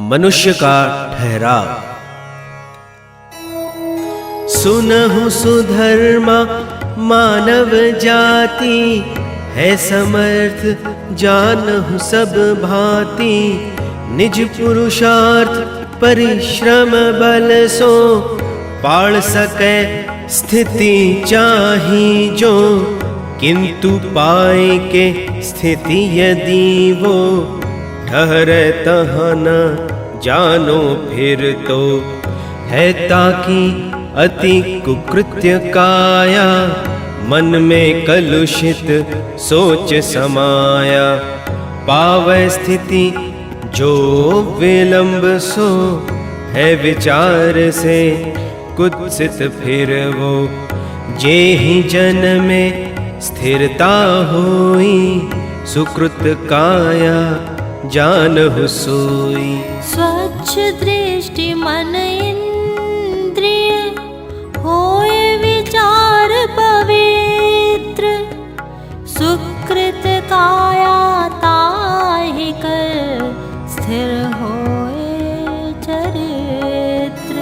मनुष्य का ठहराव। सुनहु सुधर्मा मानव जाति, है समर्थ जानहु सब भांति। निज पुरुषार्थ परिश्रम बल सो, पाल सकै स्थिति चाही जो। किंतु पाए के स्थिति यदि वो, ठहरे तहाँ न जानो फिर तो। है ताकि अति कुकृत्य काया, मन में कलुषित सोच समाया। पावै स्थिति जो विलंब सो, है विचार से कुत्सित फिर वो। जे ही जन में स्थिरता होई, सुकृत काया जानहु सोई। स्वच्छ दृष्टि मन इंद्रिय, होए विचार पवित्र। सुकृत काया ताहि कर, स्थिर होए चरित्र।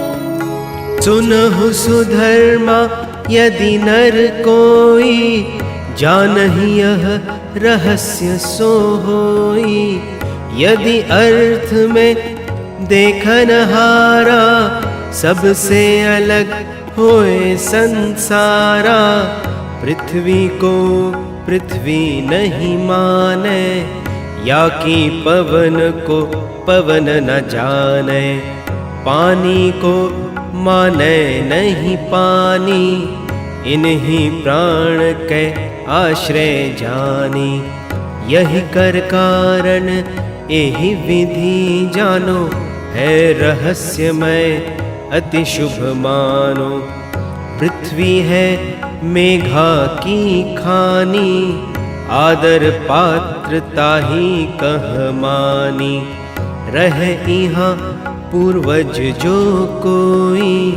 सुनहु सुधर्मा यदि नर कोई, जानहि यह रहस्य सो होई। यदि अर्थ में देखन हारा, सबसे अलग होए संसारा। पृथ्वी को पृथ्वी नहीं माने, या कि पवन को पवन न जाने। पानी को माने नहीं पानी, इन्हीं प्राण के आश्रय जानी। यही कर कारण यही विधि जानो, है रहस्यमय अति शुभ मानो। पृथ्वी है मेघा की खानी, आदर पात्रता ही कह मानी। रह इहाँ पूर्वज जो कोई,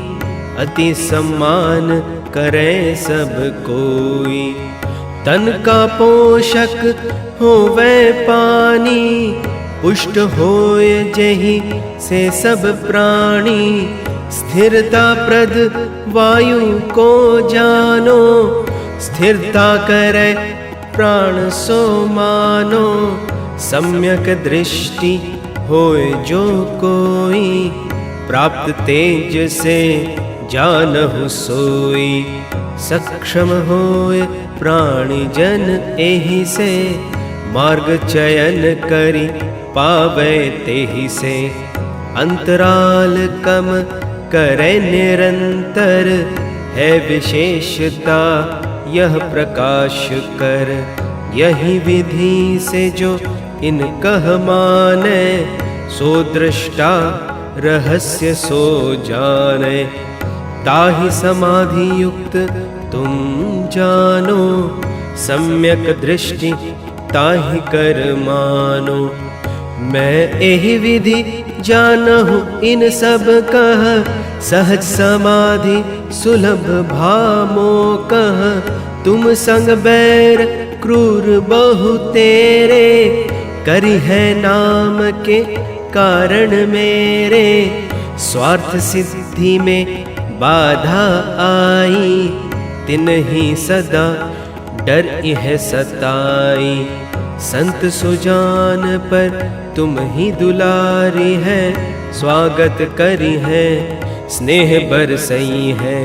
अति सम्मान करे सब कोई। तन का पोषक होवे पानी, पुष्ट होए जेहि से सब प्राणी। स्थिरता प्रद वायु को जानो, स्थिरता करे प्राण सो मानो। सम्यक दृष्टि होए जो कोई, प्राप्त तेज से जानहु सोई। सक्षम होए प्राणी जन एहि से, मार्ग चयन करी पावे तेहि से। अंतराल कम करे निरंतर, है विशेषता यह प्रकाश कर। यही विधि से जो इन कह माने, सो दृष्टा रहस्य सो जाने। ताहि समाधि युक्त तुम जानो, सम्यक दृष्टि ताहि कर मानो। मैं एहि विधि जानहु इन सब कह, सहज समाधि सुलभ भामो कह। तुम संग बैर क्रूर बहु तेरे, करी है नाम के कारण मेरे। स्वार्थ सिद्धि में बाधा आई, तिन्हि सदा डर इह सताई। संत सुजान पर तुम ही दुलारी है, स्वागत करी है स्नेह बरसई है।